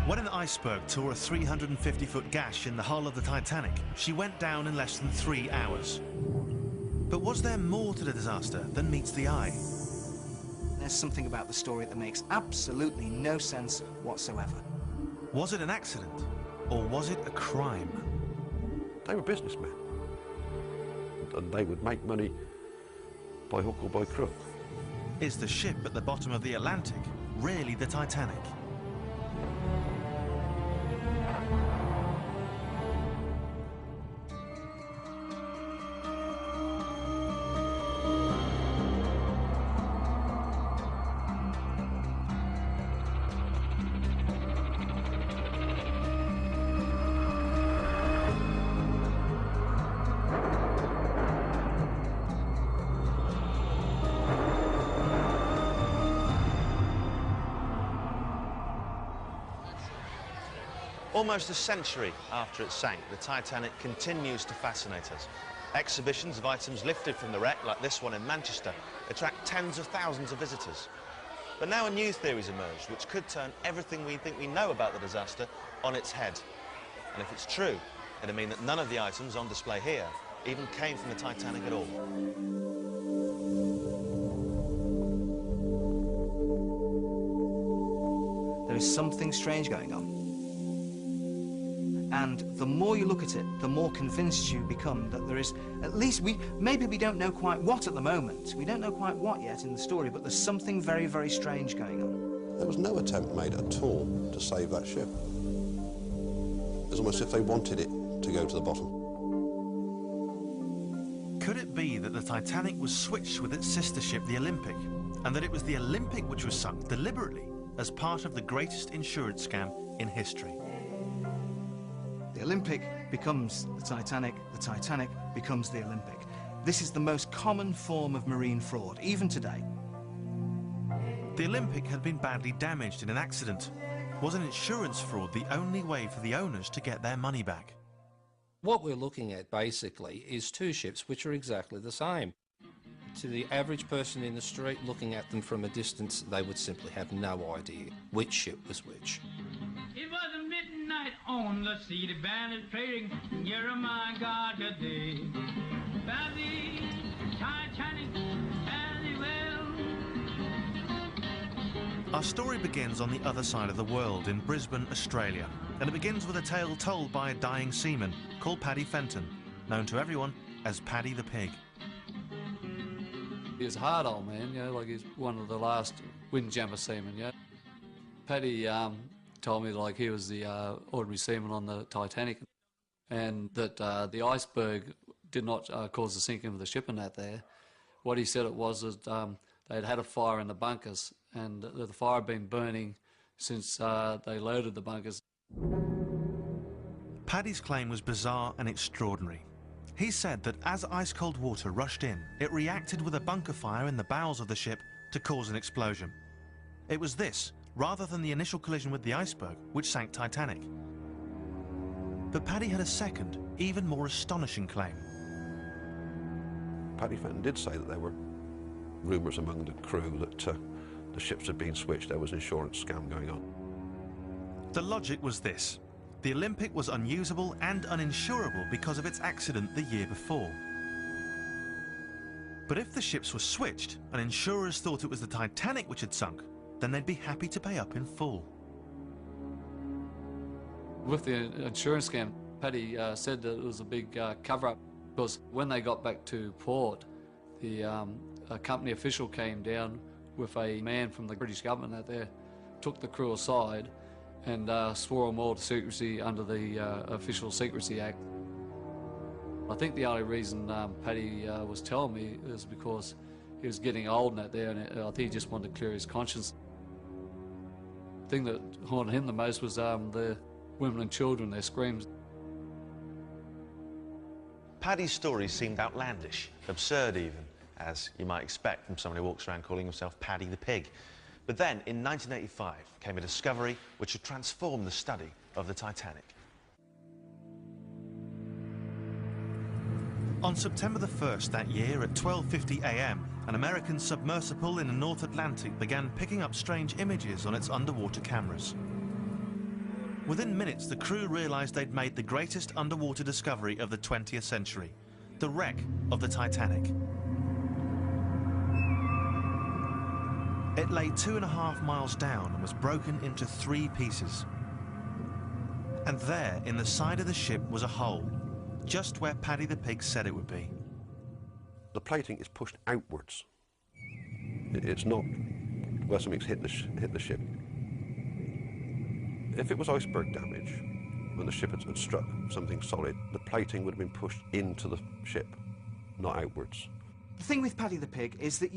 When an iceberg tore a 350-foot gash in the hull of the Titanic, she went down in less than 3 hours. But was there more to the disaster than meets the eye? There's something about the story that makes absolutely no sense whatsoever. Was it an accident, or was it a crime? They were businessmen, and they would make money by hook or by crook. Is the ship at the bottom of the Atlantic really the Titanic? Almost a century after it sank, the Titanic continues to fascinate us. Exhibitions of items lifted from the wreck, like this one in Manchester, attract tens of thousands of visitors. But now a new theory's emerged, which could turn everything we think we know about the disaster on its head. And if it's true, it'll mean that none of the items on display here even came from the Titanic at all. There is something strange going on. And the more you look at it, the more convinced you become that there is, at least maybe we don't know quite what at the moment. We don't know quite what yet in the story, but there's something very, very strange going on. There was no attempt made at all to save that ship. It's almost as if they wanted it to go to the bottom. Could it be that the Titanic was switched with its sister ship, the Olympic, and that it was the Olympic which was sunk deliberately as part of the greatest insurance scam in history? The Olympic becomes the Titanic becomes the Olympic. This is the most common form of marine fraud, even today. The Olympic had been badly damaged in an accident. Was an insurance fraud the only way for the owners to get their money back? What we're looking at basically is two ships which are exactly the same. To the average person in the street looking at them from a distance, they would simply have no idea which ship was which. It was a midnight on the sea, the band is playing Jeremiah God today. By the Titanic, very well. Our story begins on the other side of the world, in Brisbane, Australia. And it begins with a tale told by a dying seaman called Paddy Fenton, known to everyone as Paddy the Pig. He was a hard old man, you know, like he's one of the last windjammer seamen, you know. Paddy told me like he was the ordinary seaman on the Titanic, and that the iceberg did not cause the sinking of the ship and that there. What he said it was that they'd had a fire in the bunkers, and the fire had been burning since they loaded the bunkers. Paddy's claim was bizarre and extraordinary. He said that as ice-cold water rushed in, it reacted with a bunker fire in the bowels of the ship to cause an explosion. It was this, rather than the initial collision with the iceberg, which sank Titanic. But Paddy had a second, even more astonishing claim. Paddy Fenton did say that there were rumours among the crew that the ships had been switched, there was an insurance scam going on. The logic was this. The Olympic was unusable and uninsurable because of its accident the year before. But if the ships were switched and insurers thought it was the Titanic which had sunk, then they'd be happy to pay up in full. With the insurance scam, Paddy said that it was a big cover-up, because when they got back to port, the a company official came down with a man from the British government out there, took the crew aside and swore them all to secrecy under the Official Secrecy Act. I think the only reason Paddy was telling me is because he was getting old and that there, and I think he just wanted to clear his conscience. The thing that haunted him the most was the women and children, their screams. Paddy's story seemed outlandish, absurd even, as you might expect from someone who walks around calling himself Paddy the Pig. But then, in 1985, came a discovery which would transform the study of the Titanic. On September the 1st that year, at 12:50 a.m., an American submersible in the North Atlantic began picking up strange images on its underwater cameras. Within minutes, the crew realised they'd made the greatest underwater discovery of the 20th century, the wreck of the Titanic. It lay 2.5 miles down and was broken into 3 pieces. And there, in the side of the ship, was a hole, just where Paddy the pig said it would be. The plating is pushed outwards. It's not where something's hit the ship. If it was iceberg damage, when the ship had struck something solid, the plating would have been pushed into the ship, not outwards. The thing with Paddy the pig is that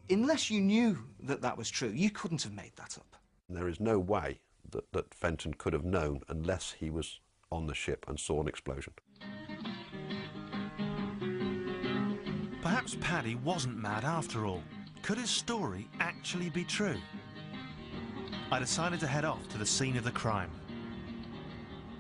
unless you knew that that was true, you couldn't have made that up. There is no way that Fenton could have known unless he was on the ship and saw an explosion. Perhaps Paddy wasn't mad after all. Could his story actually be true? I decided to head off to the scene of the crime.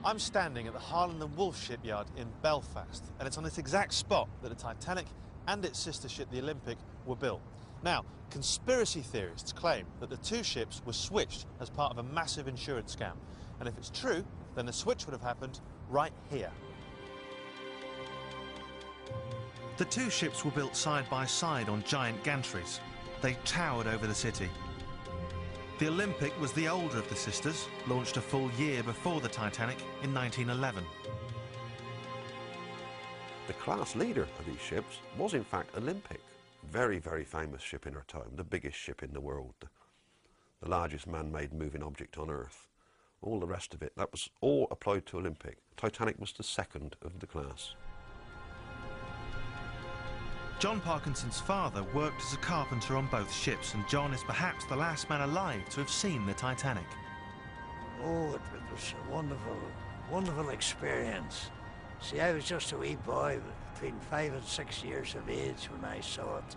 I'm standing at the Harland and Wolff shipyard in Belfast, and it's on this exact spot that the Titanic and its sister ship, the Olympic, were built. Now, conspiracy theorists claim that the 2 ships were switched as part of a massive insurance scam. And if it's true, then the switch would have happened right here. The 2 ships were built side by side on giant gantries. They towered over the city. The Olympic was the older of the sisters, launched a full year before the Titanic in 1911. The class leader of these ships was in fact Olympic. Very, very famous ship in her time, the biggest ship in the world, the largest man-made moving object on Earth. All the rest of it, that was all applied to Olympic. Titanic was the second of the class. John Parkinson's father worked as a carpenter on both ships, and John is perhaps the last man alive to have seen the Titanic. Oh, it was a wonderful, wonderful experience. See, I was just a wee boy, between 5 and 6 years of age when I saw it.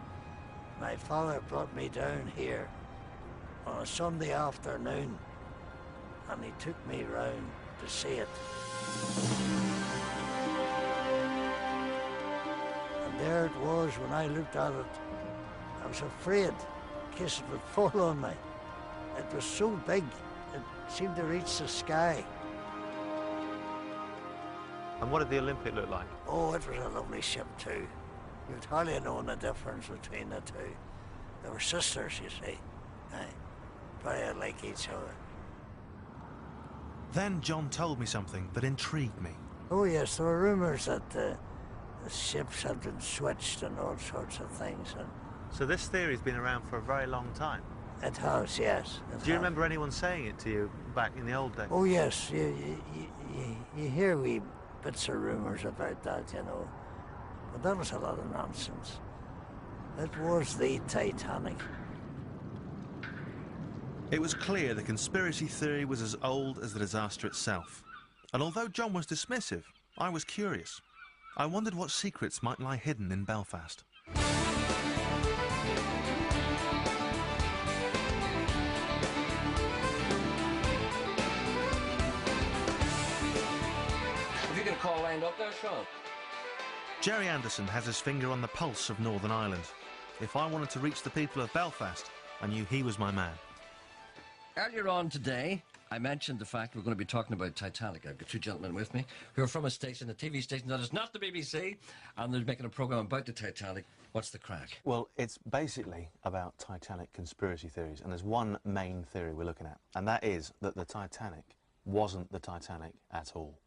My father brought me down here on a Sunday afternoon, and he took me round to see it. And there it was. When I looked at it, I was afraid in case it would fall on me. It was so big, it seemed to reach the sky. And what did the Olympic look like? Oh, it was a lovely ship too. You'd hardly known the difference between the 2. They were sisters, you see. Aye, very like each other. Then John told me something that intrigued me. Oh yes, there were rumours that the ships had been switched and all sorts of things. And So this theory's been around for a very long time. it has, yes. Do you remember anyone saying it to you back in the old days? Oh yes, you hear wee bits of rumours about that, you know. But that was a lot of nonsense. It was the Titanic. It was clear the conspiracy theory was as old as the disaster itself. And although John was dismissive, I was curious. I wondered what secrets might lie hidden in Belfast. Have you got a call lined up there, Sean? Jerry Anderson has his finger on the pulse of Northern Ireland. If I wanted to reach the people of Belfast, I knew he was my man. Earlier on today, I mentioned the fact we're going to be talking about Titanic. I've got 2 gentlemen with me who are from a station, a TV station that is not the BBC, and they're making a programme about the Titanic. What's the crack? Well, it's basically about Titanic conspiracy theories, and there's one main theory we're looking at, and that is that the Titanic wasn't the Titanic at all.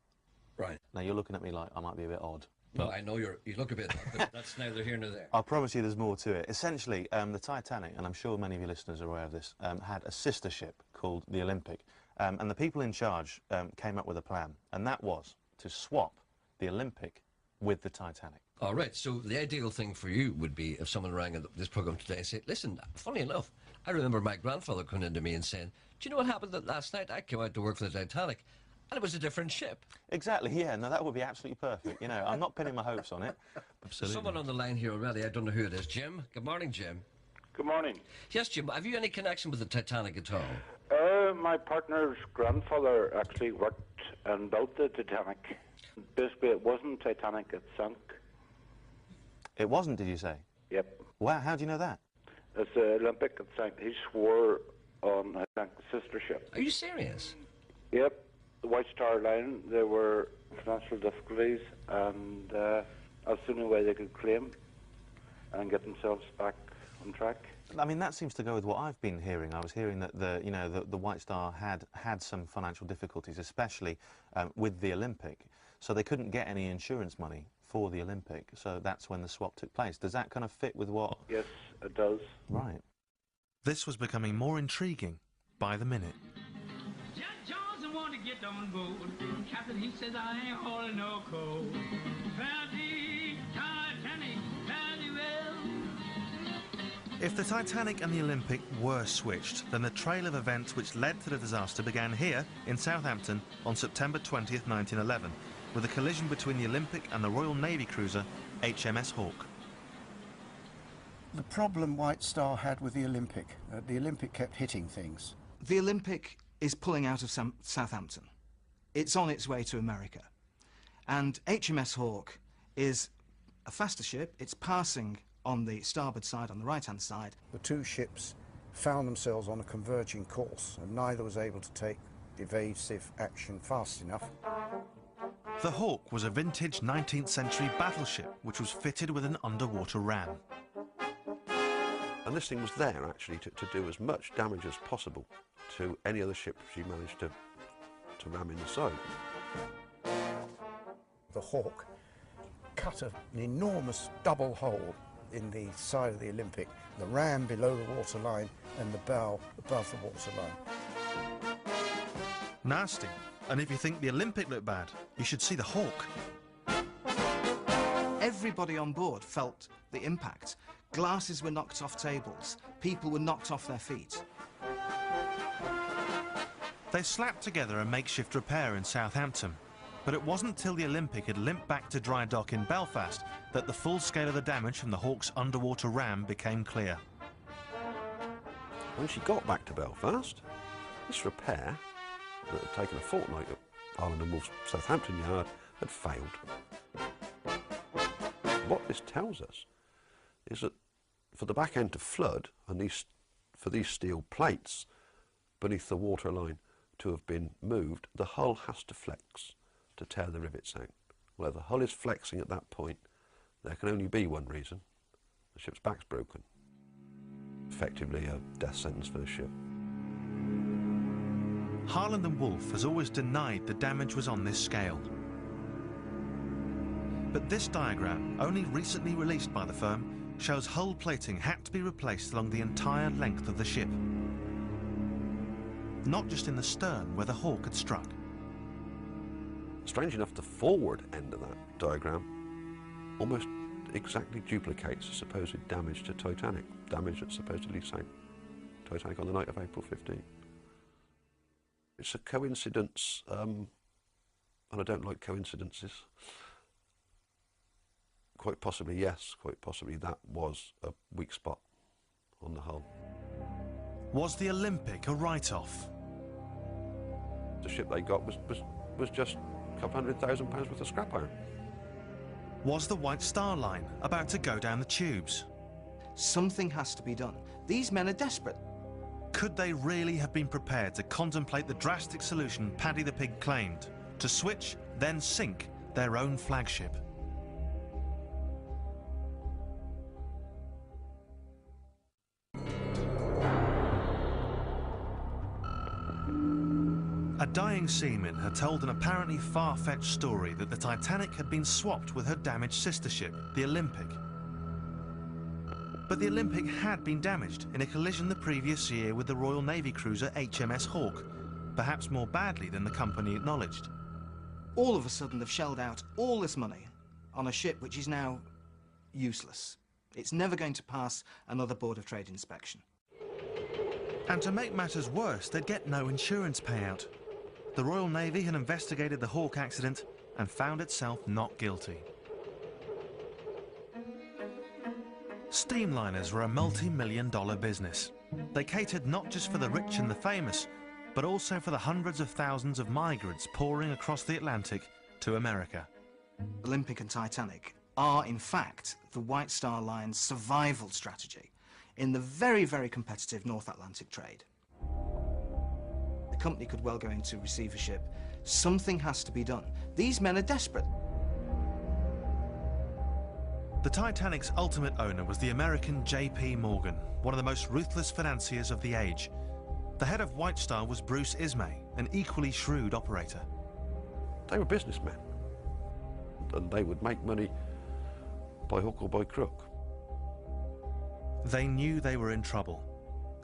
Right. Now, you're looking at me like I might be a bit odd. No, I know you look a bit, but that's neither here nor there. I promise you there's more to it. Essentially, the Titanic, and I'm sure many of your listeners are aware of this, had a sister ship called the Olympic. And the people in charge came up with a plan, and that was to swap the Olympic with the Titanic. All right, so the ideal thing for you would be if someone rang this programme today and said, listen, funny enough, I remember my grandfather coming into me and saying, do you know what happened that last night? I came out to work for the Titanic, and it was a different ship. Exactly, yeah, no, that would be absolutely perfect. You know, I'm not pinning my hopes on it. Absolutely. Someone on the line here already, I don't know who it is. Jim? Good morning, Jim. Good morning. Yes, Jim, have you any connection with the Titanic at all? My partner's grandfather actually worked and built the Titanic. Basically, it wasn't Titanic, it sank. It wasn't, did you say? Yep. Wow, how do you know that? It's the Olympic, it sank. He swore on, I think, sister ship. Are you serious? Yep. the White Star Line, there were financial difficulties, and that's the only way they could claim and get themselves back on track. I mean, that seems to go with what I've been hearing. I was hearing that the White Star had some financial difficulties, especially with the Olympic, so they couldn't get any insurance money for the Olympic, so that's when the swap took place. Does that kind of fit with what? Yes, it does. Right. This was becoming more intriguing by the minute. Jack Johnson wanted to get on board. Captain, he says I ain't hauling no coal. Fare thee, Titanic, fare thee well. If the Titanic and the Olympic were switched, then the trail of events which led to the disaster began here in Southampton on September 20th, 1911, with a collision between the Olympic and the Royal Navy cruiser HMS Hawke. The problem White Star had with the Olympic kept hitting things. The Olympic is pulling out of Southampton. It's on its way to America. And HMS Hawke is a faster ship. It's passing on the starboard side, on the right-hand side. The two ships found themselves on a converging course, and neither was able to take evasive action fast enough. The Hawke was a vintage 19th century battleship which was fitted with an underwater ram. And this thing was there, actually, to do as much damage as possible to any other ship she managed to ram in the side. The Hawke cut an enormous double hole in the side of the Olympic, the ram below the waterline and the bow above the waterline. Nasty. And if you think the Olympic looked bad, you should see the Hawke. Everybody on board felt the impact. Glasses were knocked off tables. People were knocked off their feet. They slapped together a makeshift repair in Southampton, but it wasn't till the Olympic had limped back to dry dock in Belfast that the full scale of the damage from the Hawke's underwater ram became clear. When she got back to Belfast, this repair that had taken a fortnight at Harland and Wolff's Southampton yard had failed. What this tells us is that for the back end to flood and for these steel plates beneath the waterline to have been moved, the hull has to flex to tear the rivets out. Well, if the hull is flexing at that point, there can only be one reason: the ship's back's broken. Effectively a death sentence for the ship. Harland and Wolff has always denied the damage was on this scale. But this diagram, only recently released by the firm, shows hull plating had to be replaced along the entire length of the ship. Not just in the stern where the Hawke had struck. Strange enough, the forward end of that diagram almost exactly duplicates the supposed damage to Titanic, damage that supposedly sank Titanic on the night of April 15. It's a coincidence, and I don't like coincidences. Quite possibly, yes, quite possibly that was a weak spot on the hull. Was the Olympic a write-off? The ship they got was just a couple £100,000 worth of scrap iron. Was the White Star Line about to go down the tubes? Something has to be done. These men are desperate. Could they really have been prepared to contemplate the drastic solution Paddy the Pig claimed? To switch, then sink their own flagship? A dying seaman had told an apparently far-fetched story that the Titanic had been swapped with her damaged sister ship, the Olympic. But the Olympic had been damaged in a collision the previous year with the Royal Navy cruiser HMS Hawke, perhaps more badly than the company acknowledged. All of a sudden they've shelled out all this money on a ship which is now useless. It's never going to pass another Board of Trade inspection. And to make matters worse, they'd get no insurance payout. The Royal Navy had investigated the Hawke accident and found itself not guilty. Steamliners were a multi-million-dollar business. They catered not just for the rich and the famous, but also for the hundreds of thousands of migrants pouring across the Atlantic to America. Olympic and Titanic are, in fact, the White Star Line's survival strategy in the very, very competitive North Atlantic trade. The company could well go into receivership. Something has to be done. These men are desperate. The Titanic's ultimate owner was the American J.P. Morgan, one of the most ruthless financiers of the age. The head of White Star was Bruce Ismay, an equally shrewd operator. They were businessmen, and they would make money by hook or by crook. They knew they were in trouble.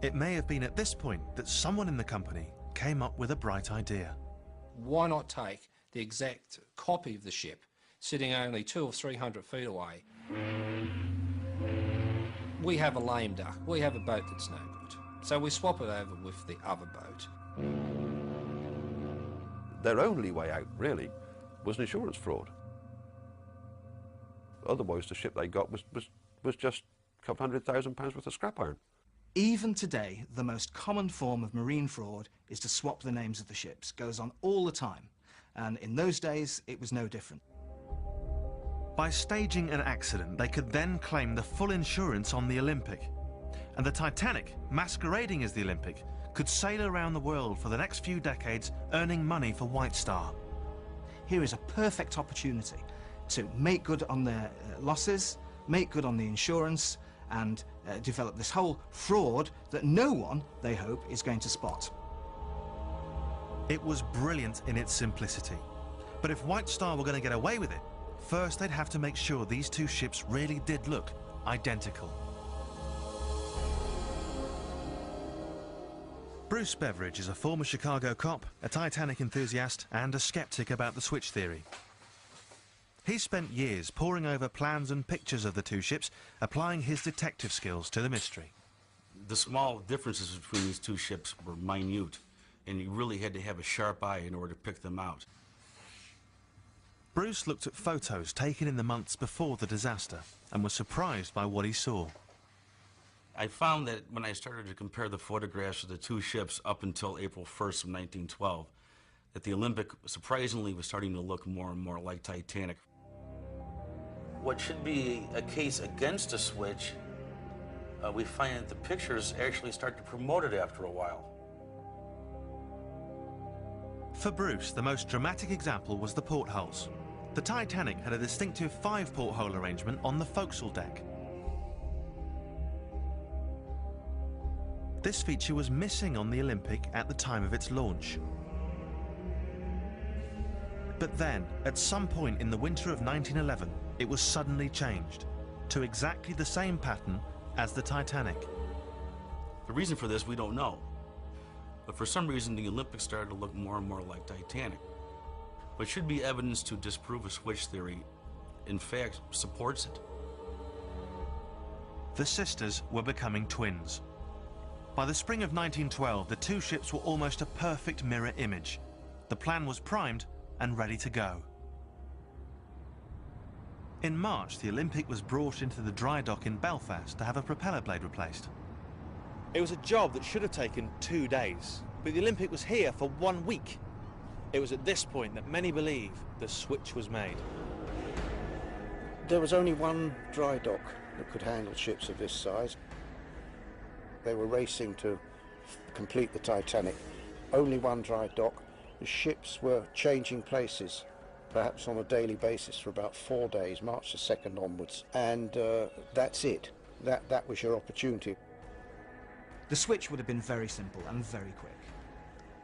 It may have been at this point that someone in the company came up with a bright idea. Why not take the exact copy of the ship, sitting only 200 or 300 feet away? We have a lame duck. We have a boat that's no good. So we swap it over with the other boat. Their only way out, really, was an insurance fraud. Otherwise, the ship they got was just a couple £100,000 worth of scrap iron. Even today, the most common form of marine fraud is to swap the names of the ships. Goes on all the time. And in those days, it was no different. By staging an accident, they could then claim the full insurance on the Olympic. And the Titanic, masquerading as the Olympic, could sail around the world for the next few decades, earning money for White Star. Here is a perfect opportunity to make good on their losses, make good on the insurance, and develop this whole fraud that no one, they hope, is going to spot. It was brilliant in its simplicity. But if White Star were going to get away with it, first they'd have to make sure these two ships really did look identical. Bruce Beveridge is a former Chicago cop, a Titanic enthusiast, and a skeptic about the switch theory. He's spent years poring over plans and pictures of the two ships, applying his detective skills to the mystery. The small differences between these two ships were minute, and you really had to have a sharp eye in order to pick them out. Bruce looked at photos taken in the months before the disaster and was surprised by what he saw. I found that when I started to compare the photographs of the two ships up until April 1st of 1912, that the Olympic surprisingly was starting to look more and more like Titanic. What should be a case against a switch, we find that the pictures actually start to promote it after a while. For Bruce, the most dramatic example was the portholes. The Titanic had a distinctive 5-porthole arrangement on the forecastle deck. This feature was missing on the Olympic at the time of its launch. But then, at some point in the winter of 1911, it was suddenly changed to exactly the same pattern as the Titanic. The reason for this, we don't know. But for some reason, the Olympic started to look more and more like Titanic. But should be evidence to disprove a switch theory, in fact, supports it. The sisters were becoming twins. By the spring of 1912, the two ships were almost a perfect mirror image. The plan was primed and ready to go. In March, the Olympic was brought into the dry dock in Belfast to have a propeller blade replaced. It was a job that should have taken 2 days, but the Olympic was here for 1 week. It was at this point that many believe the switch was made. There was only one dry dock that could handle ships of this size. They were racing to complete the Titanic. Only one dry dock. The ships were changing places, perhaps on a daily basis for about 4 days, March the 2nd onwards. And that's it. That was your opportunity. The switch would have been very simple and very quick.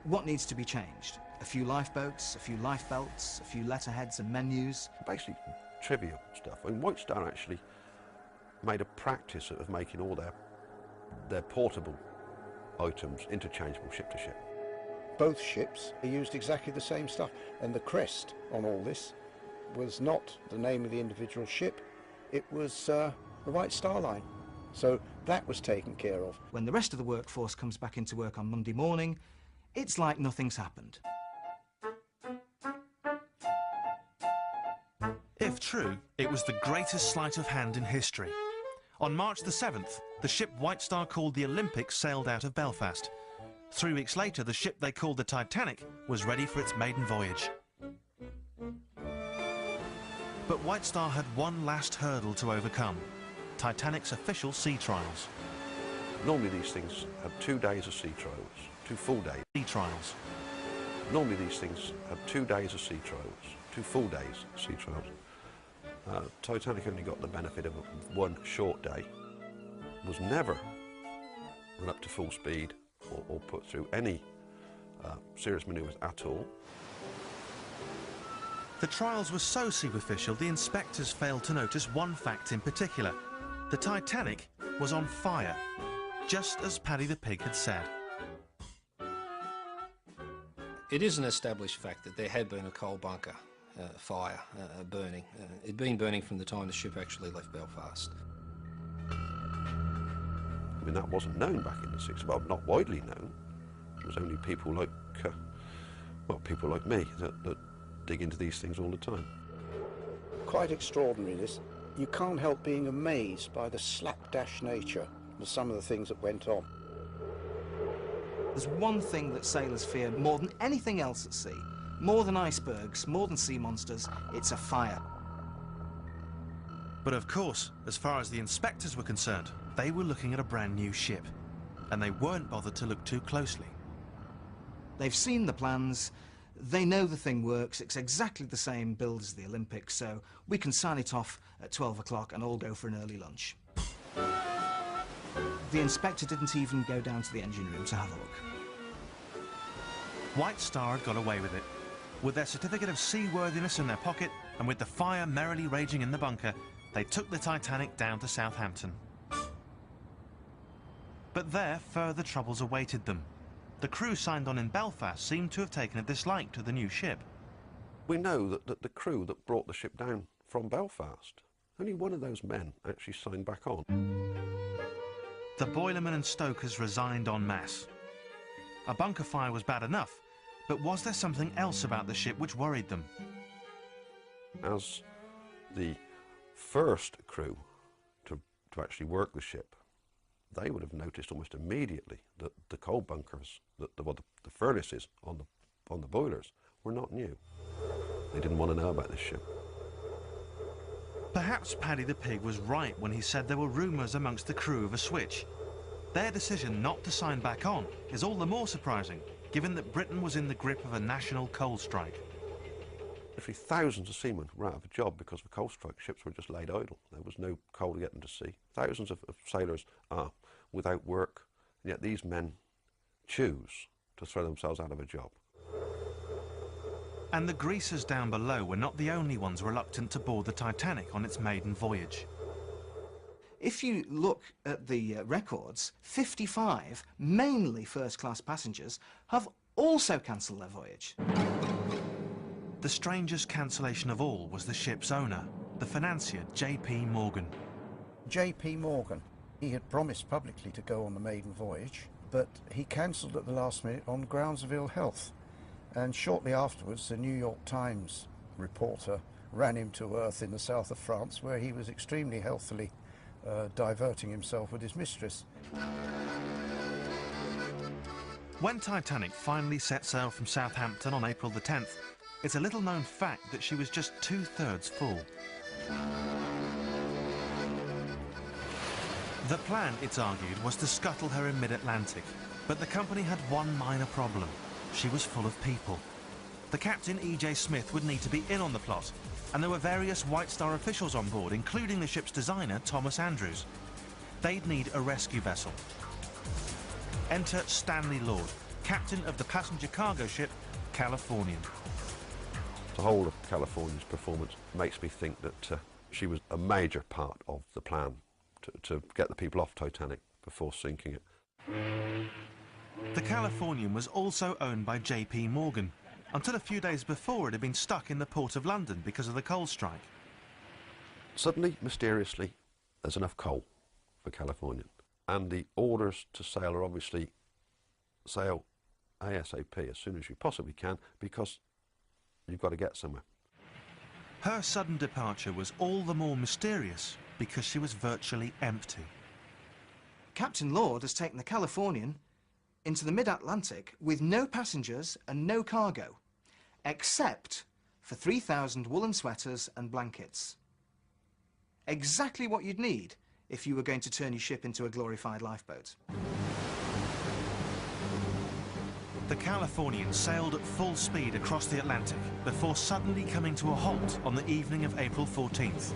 What needs to be changed? A few lifeboats, a few lifebelts, a few letterheads and menus. Basically trivial stuff. I mean, White Star actually made a practice of making all their portable items interchangeable ship to ship. Both ships used exactly the same stuff, and the crest on all this was not the name of the individual ship, it was the White Star Line. So that was taken care of. When the rest of the workforce comes back into work on Monday morning, it's like nothing's happened. If true, it was the greatest sleight of hand in history. On March the 7th, the ship White Star called the Olympic sailed out of Belfast. 3 weeks later, the ship they called the Titanic was ready for its maiden voyage. But White Star had one last hurdle to overcome: Titanic's official sea trials. Normally these things have 2 days of sea trials, 2 full days. Sea trials. Normally these things have 2 days of sea trials, 2 full days of sea trials. Titanic only got the benefit of 1 short day, was never run up to full speed or put through any serious manoeuvres at all. The trials were so superficial, the inspectors failed to notice one fact in particular. The Titanic was on fire, just as Paddy the Pig had said. It is an established fact that there had been a coal bunker fire burning. It'd been burning from the time the ship actually left Belfast. I mean, that wasn't known back in the 60s, well, not widely known. It was only people like, well, people like me that dig into these things all the time. Quite extraordinary, this. You can't help being amazed by the slapdash nature of some of the things that went on. There's one thing that sailors fear more than anything else at sea, more than icebergs, more than sea monsters, it's a fire. But of course, as far as the inspectors were concerned, they were looking at a brand new ship, and they weren't bothered to look too closely. They've seen the plans, they know the thing works, it's exactly the same build as the Olympic, so we can sign it off at 12 o'clock and all go for an early lunch. The inspector didn't even go down to the engine room to have a look. White Star had got away with it. With their certificate of seaworthiness in their pocket, and with the fire merrily raging in the bunker, they took the Titanic down to Southampton. But there, further troubles awaited them. The crew signed on in Belfast seemed to have taken a dislike to the new ship. We know that the crew that brought the ship down from Belfast, only one of those men actually signed back on. The boilermen and stokers resigned en masse. A bunker fire was bad enough, but was there something else about the ship which worried them? As the first crew to actually work the ship, they would have noticed almost immediately that the coal bunkers, the furnaces on the boilers, were not new. They didn't want to know about this ship. Perhaps Paddy the Pig was right when he said there were rumours amongst the crew of a switch. Their decision not to sign back on is all the more surprising, given that Britain was in the grip of a national coal strike. Literally thousands of seamen were out of a job because of a coal strike. Ships were just laid idle. There was no coal to get them to sea. Thousands of sailors are without work, and yet these men choose to throw themselves out of a job. And the greasers down below were not the only ones reluctant to board the Titanic on its maiden voyage. If you look at the records, 55, mainly first-class passengers, have also cancelled their voyage. The strangest cancellation of all was the ship's owner, the financier J.P. Morgan. J.P. Morgan, he had promised publicly to go on the maiden voyage, but he cancelled at the last minute on grounds of ill health. And shortly afterwards, the New York Times reporter ran him to earth in the south of France, where he was extremely healthily diverting himself with his mistress. When Titanic finally set sail from Southampton on April the 10th, it's a little-known fact that she was just 2/3 full. The plan, it's argued, was to scuttle her in mid-Atlantic, but the company had one minor problem. She was full of people. The captain, E.J. Smith, would need to be in on the plot, and there were various White Star officials on board, including the ship's designer, Thomas Andrews. They'd need a rescue vessel. Enter Stanley Lord, captain of the passenger cargo ship Californian. The whole of California's performance makes me think that she was a major part of the plan to get the people off Titanic before sinking it. The Californian was also owned by J.P. Morgan. Until a few days before, it had been stuck in the port of London because of the coal strike. Suddenly, mysteriously, there's enough coal for Californian. And the orders to sail are obviously sail ASAP as soon as you possibly can, because you've got to get somewhere. Her sudden departure was all the more mysterious because she was virtually empty. Captain Lord has taken the Californian into the mid-Atlantic with no passengers and no cargo, except for 3,000 woolen sweaters and blankets. Exactly what you'd need if you were going to turn your ship into a glorified lifeboat. The Californian sailed at full speed across the Atlantic before suddenly coming to a halt on the evening of April 14th.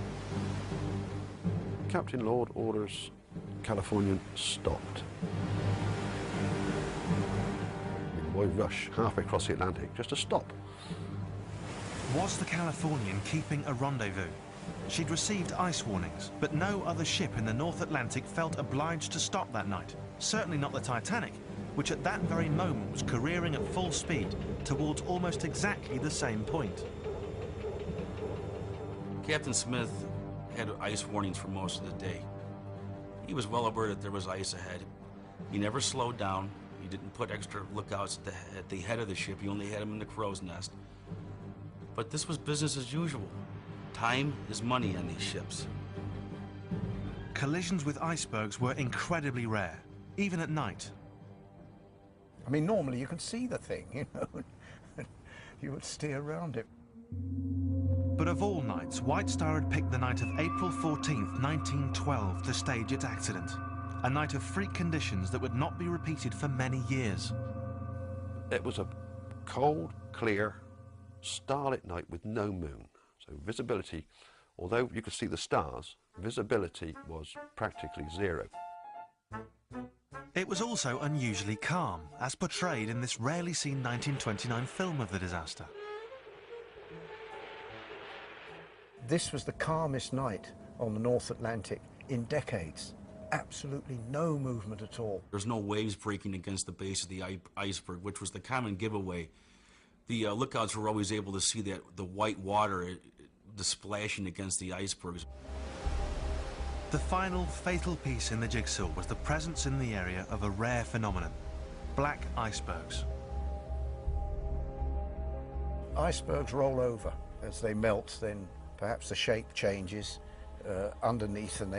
Captain Lord orders Californian stopped. The boy rush halfway across the Atlantic just to stop. Was the Californian keeping a rendezvous? She'd received ice warnings, but no other ship in the North Atlantic felt obliged to stop that night. Certainly not the Titanic, which at that very moment was careering at full speed towards almost exactly the same point. Captain Smith had ice warnings for most of the day. He was well aware that there was ice ahead. He never slowed down. He didn't put extra lookouts at the head of the ship. He only had them in the crow's nest. But this was business as usual. Time is money on these ships. Collisions with icebergs were incredibly rare, even at night. I mean, normally you can see the thing, you know, you would steer around it. But of all nights, White Star had picked the night of April 14th, 1912 to stage its accident. A night of freak conditions that would not be repeated for many years. It was a cold, clear, starlit night with no moon. So visibility, although you could see the stars, visibility was practically zero. It was also unusually calm, as portrayed in this rarely seen 1929 film of the disaster. This was the calmest night on the North Atlantic in decades. Absolutely no movement at all. There's no waves breaking against the base of the iceberg, which was the common giveaway. The lookouts were always able to see the white water, the splashing against the icebergs. The final fatal piece in the jigsaw was the presence in the area of a rare phenomenon: black icebergs. Icebergs roll over. As they melt, then perhaps the shape changes underneath and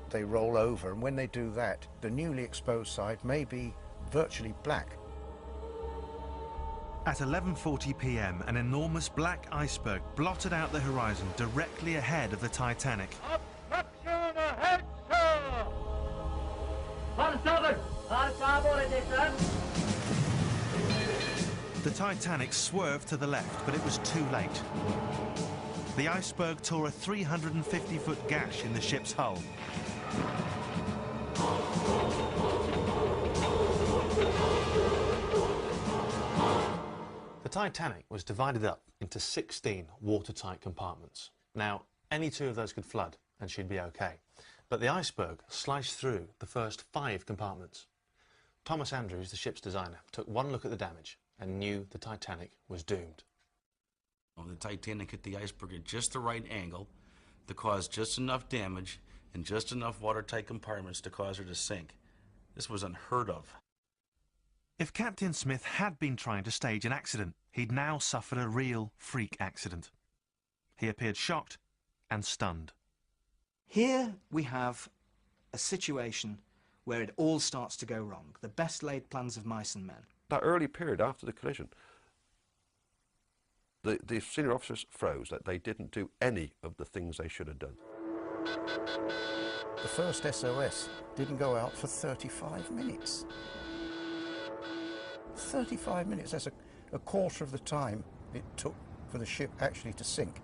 they roll over. And when they do that, the newly exposed side may be virtually black. At 11:40 p.m, an enormous black iceberg blotted out the horizon directly ahead of the Titanic. Obstruction ahead, sir! On starboard! On starboard edition! The Titanic swerved to the left, but it was too late. The iceberg tore a 350-foot gash in the ship's hull. The Titanic was divided up into 16 watertight compartments. Now, any two of those could flood, and she'd be okay. But the iceberg sliced through the first 5 compartments. Thomas Andrews, the ship's designer, took one look at the damage and knew the Titanic was doomed. The Titanic hit the iceberg at just the right angle to cause just enough damage and just enough watertight compartments to cause her to sink. This was unheard of. If Captain Smith had been trying to stage an accident, he'd now suffered a real freak accident. He appeared shocked and stunned. Here we have a situation where it all starts to go wrong. The best laid plans of mice and men. That early period after the collision, the senior officers froze that they didn't do any of the things they should have done. The first SOS didn't go out for 35 minutes. 35 minutes, that's a quarter of the time it took for the ship actually to sink.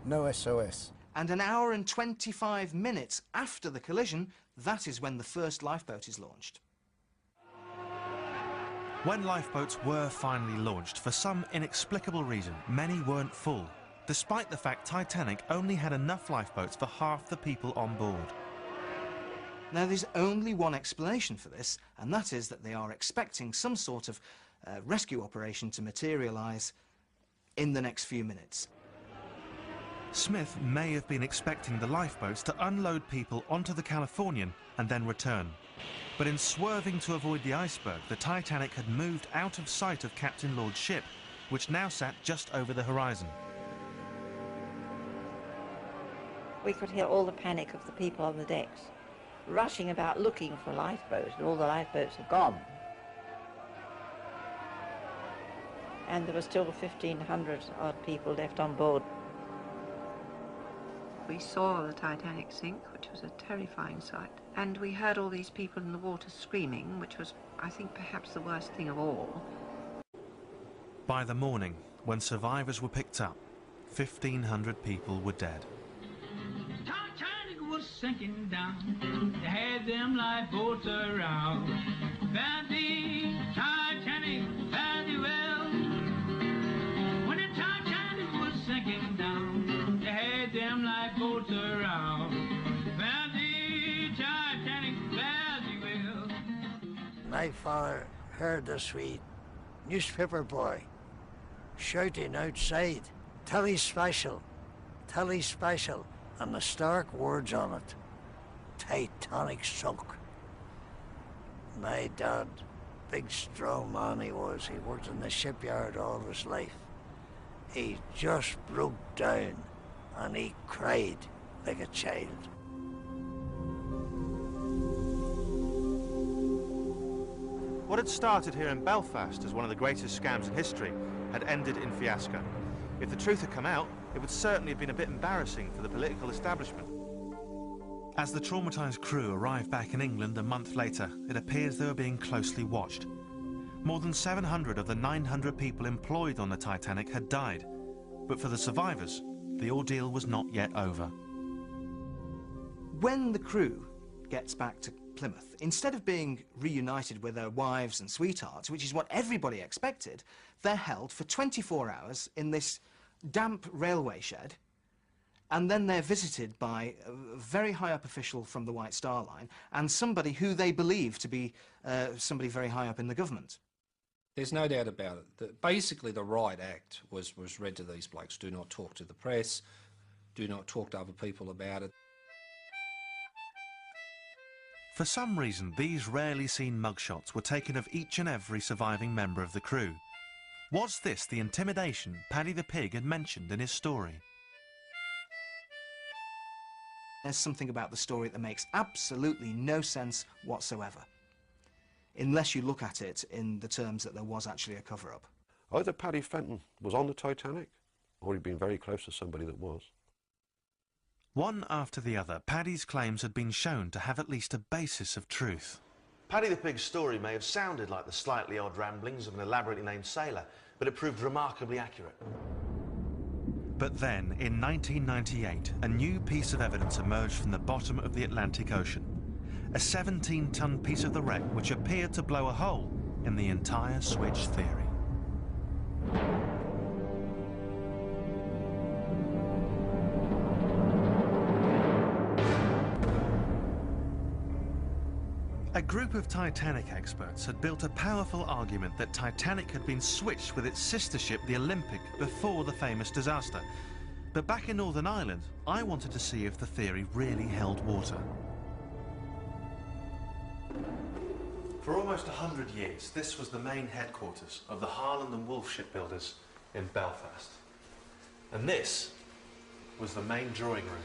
No SOS. And an hour and 25 minutes after the collision, that is when the first lifeboat is launched. When lifeboats were finally launched, for some inexplicable reason, many weren't full, despite the fact Titanic only had enough lifeboats for half the people on board. Now, there's only one explanation for this, and that is that they are expecting some sort of rescue operation to materialise in the next few minutes. Smith may have been expecting the lifeboats to unload people onto the Californian and then return. But in swerving to avoid the iceberg, the Titanic had moved out of sight of Captain Lord's ship, which now sat just over the horizon. We could hear all the panic of the people on the decks, rushing about looking for lifeboats, and all the lifeboats had gone. And there were still 1,500 odd people left on board. We saw the Titanic sink, which was a terrifying sight, and we heard all these people in the water screaming, which was, I think, perhaps the worst thing of all. By the morning, when survivors were picked up, 1,500 people were dead. Titanic was sinking down. They had them lifeboats around. Found the Titanic very well. When the Titanic was sinking down, they had them lifeboats around. Found the Titanic very well. My father heard this wee newspaper boy shouting outside, "Telly special, telly special," and the stark words on it, "Titanic sunk." My dad, big strong man he was, he worked in the shipyard all his life. He just broke down and he cried like a child. What had started here in Belfast as one of the greatest scams in history had ended in fiasco. If the truth had come out, it would certainly have been a bit embarrassing for the political establishment. As the traumatised crew arrived back in England a month later, it appears they were being closely watched. More than 700 of the 900 people employed on the Titanic had died, but for the survivors, the ordeal was not yet over. When the crew gets back to Plymouth, instead of being reunited with their wives and sweethearts, which is what everybody expected, they're held for 24 hours in this damp railway shed, and then they're visited by a very high-up official from the White Star Line and somebody who they believe to be somebody very high up in the government. There's no doubt about it. Basically, the Riot Act was read to these blokes. Do not talk to the press. Do not talk to other people about it. For some reason, these rarely seen mugshots were taken of each and every surviving member of the crew. Was this the intimidation Paddy the Pig had mentioned in his story? There's something about the story that makes absolutely no sense whatsoever, unless you look at it in the terms that there was actually a cover-up. Either Paddy Fenton was on the Titanic, or he'd been very close to somebody that was. One after the other, Paddy's claims had been shown to have at least a basis of truth. Paddy the Pig's story may have sounded like the slightly odd ramblings of an elaborately named sailor, but it proved remarkably accurate. But then, in 1998, a new piece of evidence emerged from the bottom of the Atlantic Ocean. A 17-ton piece of the wreck which appeared to blow a hole in the entire switch theory. A group of Titanic experts had built a powerful argument that Titanic had been switched with its sister ship, the Olympic, before the famous disaster. But back in Northern Ireland, I wanted to see if the theory really held water. For almost 100 years, this was the main headquarters of the Harland and Wolff shipbuilders in Belfast. And this was the main drawing room.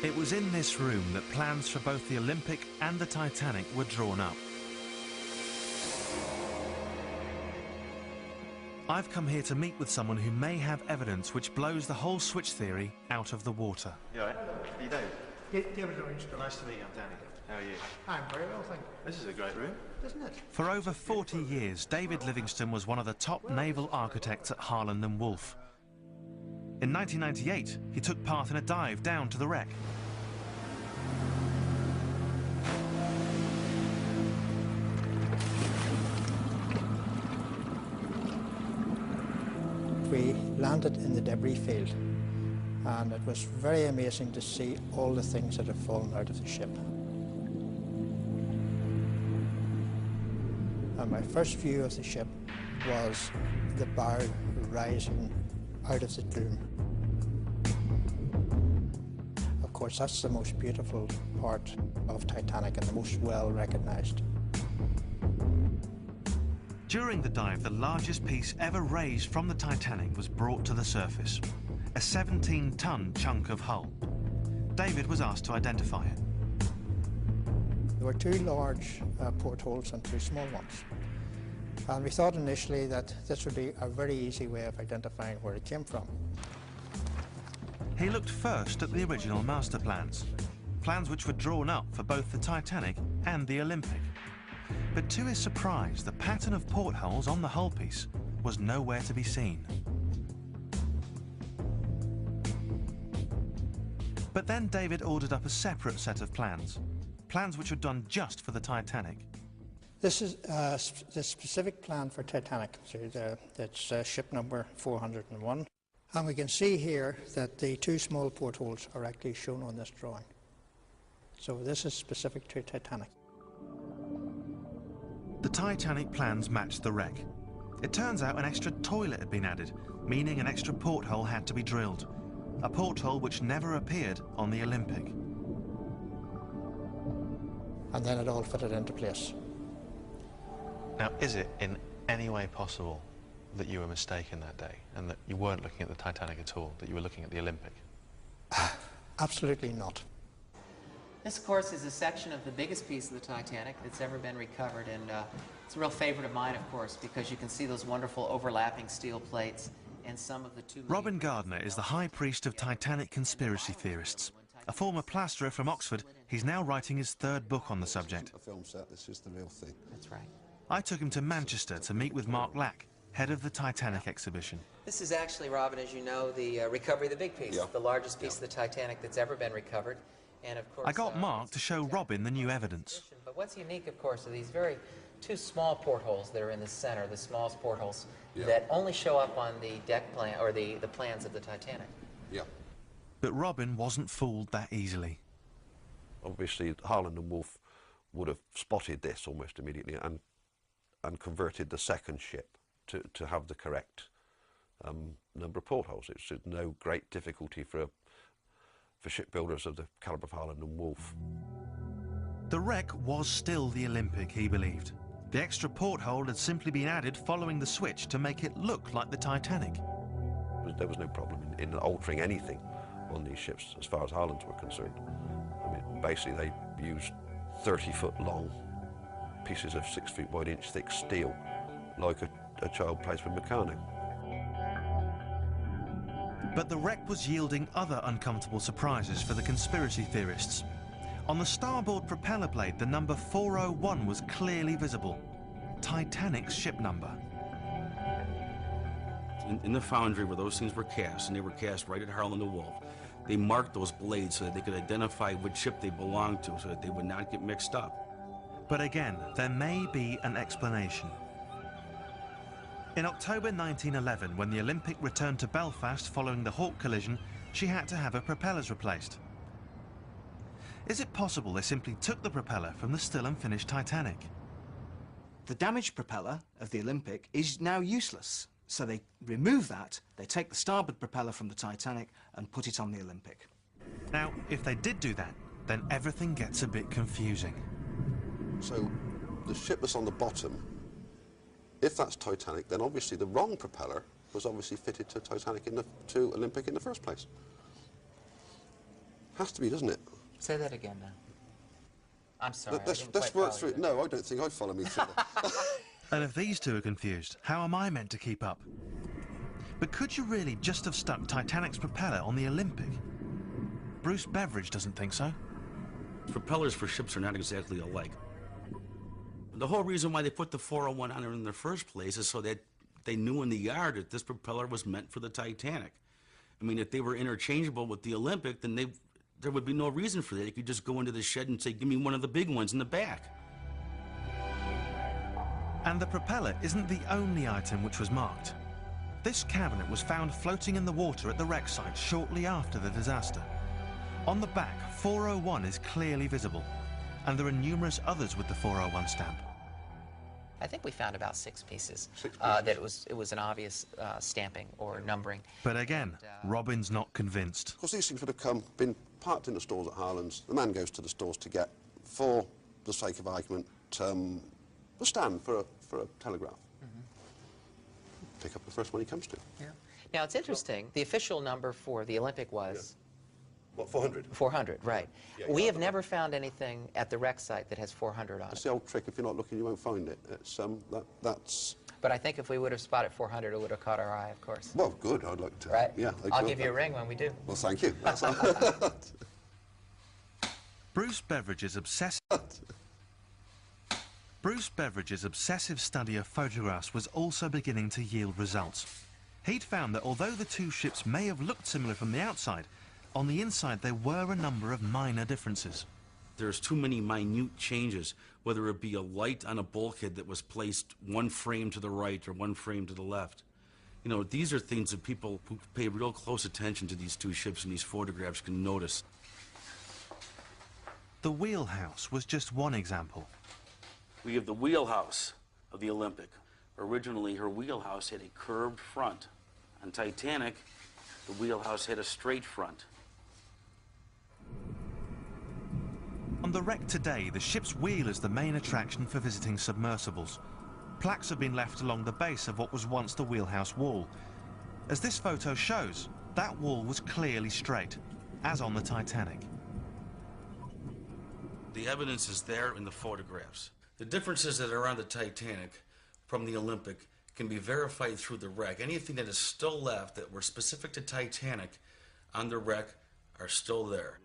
It was in this room that plans for both the Olympic and the Titanic were drawn up. I've come here to meet with someone who may have evidence which blows the whole switch theory out of the water. You all right? How you doing? David Armstrong. Nice to meet you. I'm Danny. How are you? I'm very well, thank you. This is a great room. Isn't it? For over 40 years, David Livingston was one of the top naval architects at Harland and Wolff. In 1998, he took part in a dive down to the wreck. We landed in the debris field, and it was very amazing to see all the things that had fallen out of the ship. And my first view of the ship was the bow rising out of the gloom. Of course, that's the most beautiful part of Titanic and the most well recognised. During the dive, the largest piece ever raised from the Titanic was brought to the surface. A 17-ton chunk of hull. David was asked to identify it. There were two large portholes and two small ones. And we thought initially that this would be a very easy way of identifying where it came from. He looked first at the original master plans. plans which were drawn up for both the Titanic and the Olympic. But to his surprise, the pattern of portholes on the hull piece was nowhere to be seen. But then David ordered up a separate set of plans which were done just for the Titanic. This is the specific plan for Titanic. So that's ship number 401. And we can see here that the two small portholes are actually shown on this drawing. So this is specific to Titanic. The Titanic plans matched the wreck. It turns out an extra toilet had been added, meaning an extra porthole had to be drilled. A porthole which never appeared on the Olympic. And then it all fitted into place. Now, is it in any way possible that you were mistaken that day and that you weren't looking at the Titanic at all, that you were looking at the Olympic? Absolutely not. This, of course, is a section of the biggest piece of the Titanic that's ever been recovered, and it's a real favorite of mine, of course, because you can see those wonderful overlapping steel plates and some of the two... Robin Gardner is the high priest of Titanic conspiracy theorists. A former plasterer from Oxford, he's now writing his third book on the subject. A film set, this is the real thing. That's right. I took him to Manchester to meet with Mark Lack, head of the Titanic exhibition. This is actually, Robin, as you know, the recovery of the big piece, the largest piece of the Titanic that's ever been recovered. And of course, I got Mark to show Robin the new evidence. But what's unique, of course, are these two small portholes that are in the center, the smallest portholes that only show up on the deck plan or the plans of the Titanic. Yeah. But Robin wasn't fooled that easily. Obviously, Harland and Wolff would have spotted this almost immediately and converted the second ship to have the correct number of portholes. It's no great difficulty for shipbuilders of the calibre of Harland and Wolff. The wreck was still the Olympic, he believed. The extra porthole had simply been added following the switch to make it look like the Titanic. There was no problem in altering anything on these ships as far as Harlands were concerned. I mean, basically they used 30-foot long pieces of 6 feet wide, inch thick steel, like a child plays with Meccano. But the wreck was yielding other uncomfortable surprises for the conspiracy theorists. On the starboard propeller blade, the number 401 was clearly visible. Titanic's ship number. In the foundry where those things were cast, and they were cast right at Harland and Wolff, they marked those blades so that they could identify which ship they belonged to, so that they would not get mixed up. But again, there may be an explanation. In October 1911, when the Olympic returned to Belfast following the Hawke collision, she had to have her propellers replaced. Is it possible they simply took the propeller from the still unfinished Titanic? The damaged propeller of the Olympic is now useless, so they remove that, they take the starboard propeller from the Titanic and put it on the Olympic. Now, if they did do that, then everything gets a bit confusing. So, the ship that's on the bottom, if that's Titanic, then obviously the wrong propeller was obviously fitted to Titanic to Olympic in the first place. Has to be, doesn't it? Say that again now. I'm sorry. Let's work through it. No, I don't think I'd follow me through that. And if these two are confused, how am I meant to keep up? But could you really just have stuck Titanic's propeller on the Olympic? Bruce Beveridge doesn't think so. Propellers for ships are not exactly alike. The whole reason why they put the 401 on it in the first place is so that they knew in the yard that this propeller was meant for the Titanic. I mean, if they were interchangeable with the Olympic, then there would be no reason for that. You could just go into the shed and say, give me one of the big ones in the back. And the propeller isn't the only item which was marked. This cabinet was found floating in the water at the wreck site shortly after the disaster. On the back, 401 is clearly visible, and there are numerous others with the 401 stamp. I think we found about 6 pieces. That it was an obvious stamping or numbering. But again, Robin's not convinced. Of course, these things would have been parked in the stores at Harlands. The man goes to the stores to get, for the sake of argument, a stand for a telegraph. Pick up the first one he comes to. Yeah. Now, it's interesting. The official number for the Olympic was... What, 400? 400, right. Yeah, we have never found anything at the wreck site that has 400 on it. That's the old trick. If you're not looking, you won't find it. It's, that's... But I think if we would have spotted 400, it would have caught our eye, of course. Well, good. I'd like to. Right? Yeah. I'll give you a ring when we do. Well, thank you. Bruce Beveridge's obsessive study of photographs was also beginning to yield results. He'd found that although the two ships may have looked similar from the outside, on the inside there were a number of minor differences. There's too many minute changes, whether it be a light on a bulkhead that was placed one frame to the right or one frame to the left. You know, these are things that people who pay real close attention to these two ships and these photographs can notice. The wheelhouse was just one example. We have the wheelhouse of the Olympic. Originally, her wheelhouse had a curved front. On Titanic, the wheelhouse had a straight front. On the wreck today, the ship's wheel is the main attraction for visiting submersibles. Plaques have been left along the base of what was once the wheelhouse wall. As this photo shows, that wall was clearly straight, as on the Titanic. The evidence is there in the photographs. The differences that are on the Titanic from the Olympic can be verified through the wreck. Anything that is still left that were specific to Titanic on the wreck are still there.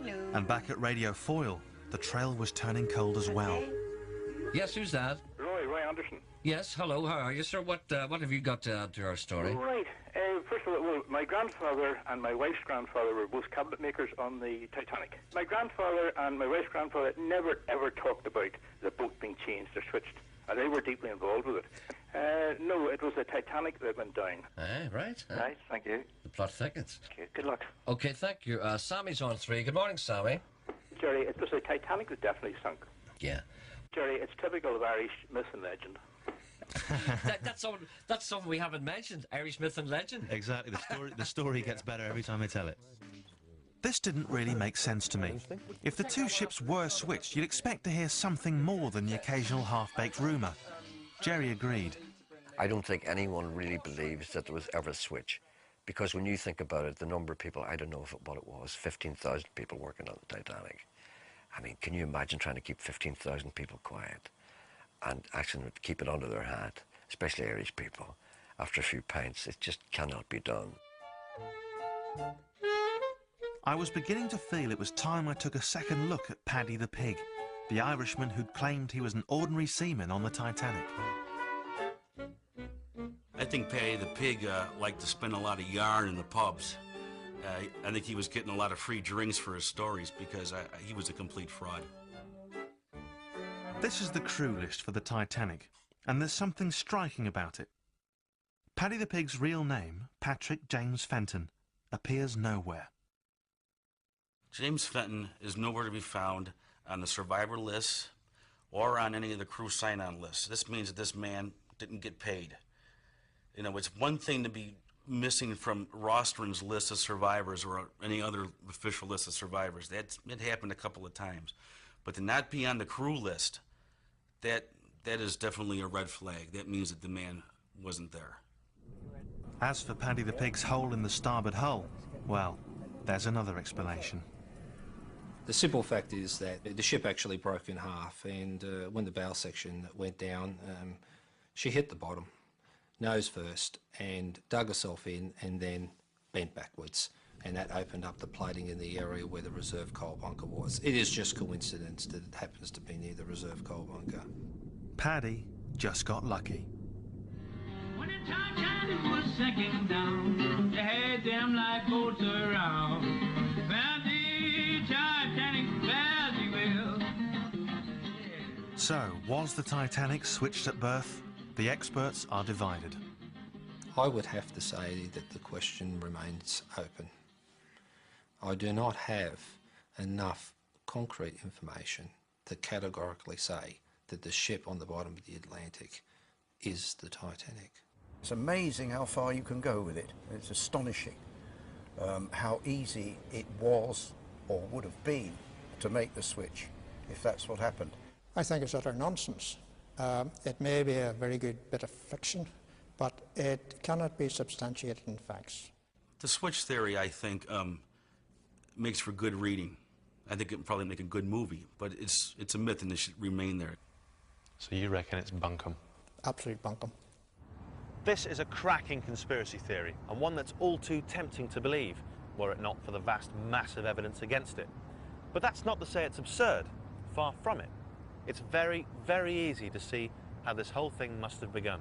Hello. And back at Radio Foyle, the trail was turning cold as well. Yes, who's that? Roy Anderson. Yes, hello, how are you, sir? What have you got to add to our story? Right. First of all, well, my grandfather and my wife's grandfather were both cabinet makers on the Titanic. My grandfather and my wife's grandfather never, ever talked about the boat being changed or switched. And they were deeply involved with it. No, it was the Titanic that went down. Right. Right, thank you. The plot thickens. Okay, good luck. Okay, thank you. Sammy's on 3. Good morning, Sammy. Jerry, it was the Titanic that definitely sunk. Yeah. Jerry, it's typical of Irish myth and legend. That's something we haven't mentioned, Irish myth and legend. Exactly, the story gets better every time I tell it. This didn't really make sense to me. If the two ships were switched, you'd expect to hear something more than the occasional half-baked rumour. Jerry agreed. I don't think anyone really believes that there was ever a switch, because when you think about it, the number of people, I don't know what it was, 15,000 people working on the Titanic. I mean, can you imagine trying to keep 15,000 people quiet and actually keep it under their hat, especially Irish people, after a few pints? It just cannot be done. I was beginning to feel it was time I took a second look at Paddy the Pig, the Irishman who'd claimed he was an ordinary seaman on the Titanic. I think Paddy the Pig liked to spend a lot of yarn in the pubs. I think he was getting a lot of free drinks for his stories because he was a complete fraud. This is the crew list for the Titanic, and there's something striking about it. Paddy the Pig's real name, Patrick James Fenton, appears nowhere. James Fenton is nowhere to be found on the survivor list or on any of the crew sign-on lists. This means that this man didn't get paid. You know, it's one thing to be missing from Rostron's list of survivors or any other official list of survivors. It happened a couple of times. But to not be on the crew list, that is definitely a red flag. That means that the man wasn't there. As for Paddy the Pig's hole in the starboard hull, well, there's another explanation. The simple fact is that the ship actually broke in half, and when the bow section went down, she hit the bottom, nose first, and dug herself in and then bent backwards. And that opened up the plating in the area where the reserve coal bunker was. It is just coincidence that it happens to be near the reserve coal bunker. Paddy just got lucky. When the Titanic was sinking down, they had them lifeboats around. Found the Titanic very well. So, was the Titanic switched at birth? The experts are divided. I would have to say that the question remains open. I do not have enough concrete information to categorically say that the ship on the bottom of the Atlantic is the Titanic. It's amazing how far you can go with it. It's astonishing how easy it was or would have been to make the switch, if that's what happened. I think it's utter nonsense. It may be a very good bit of fiction, but it cannot be substantiated in facts. The switch theory, I think, makes for good reading. I think it would probably make a good movie, but it's a myth and it should remain there. So you reckon it's bunkum? Absolute bunkum. This is a cracking conspiracy theory, and one that's all too tempting to believe, were it not for the vast, massive evidence against it. But that's not to say it's absurd. Far from it. It's very, very easy to see how this whole thing must have begun.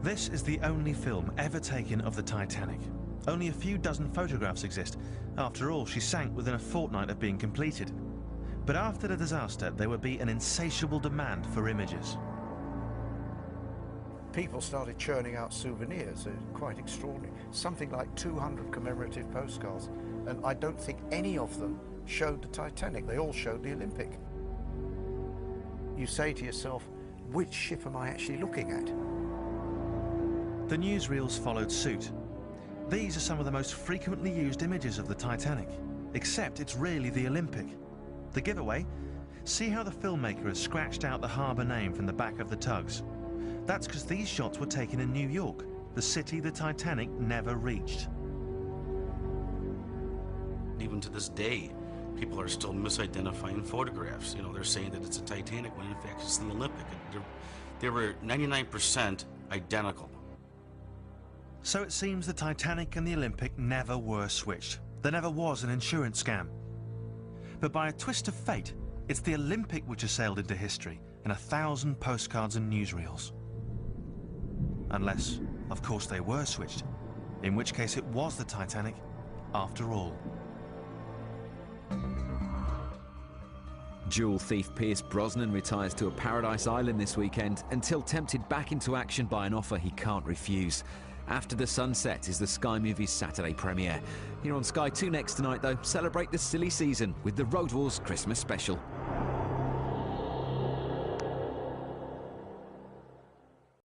This is the only film ever taken of the Titanic. Only a few dozen photographs exist. After all, she sank within a fortnight of being completed. But after the disaster, there would be an insatiable demand for images. People started churning out souvenirs. Quite extraordinary. Something like 200 commemorative postcards. And I don't think any of them showed the Titanic. They all showed the Olympic. You say to yourself, which ship am I actually looking at? The newsreels followed suit. These are some of the most frequently used images of the Titanic, except it's really the Olympic. The giveaway? See how the filmmaker has scratched out the harbour name from the back of the tugs. That's because these shots were taken in New York, the city the Titanic never reached. Even to this day, people are still misidentifying photographs. You know, they're saying that it's a Titanic when in fact it's the Olympic. They were 99% identical. So it seems the Titanic and the Olympic never were switched. There never was an insurance scam. But by a twist of fate, it's the Olympic which has sailed into history in 1,000 postcards and newsreels. Unless, of course, they were switched, in which case it was the Titanic after all. Jewel thief Pierce Brosnan retires to a paradise island this weekend until tempted back into action by an offer he can't refuse. After the Sunset is the Sky Movies Saturday premiere. Here on Sky 2 next tonight, though, celebrate the silly season with the Road Wars Christmas special.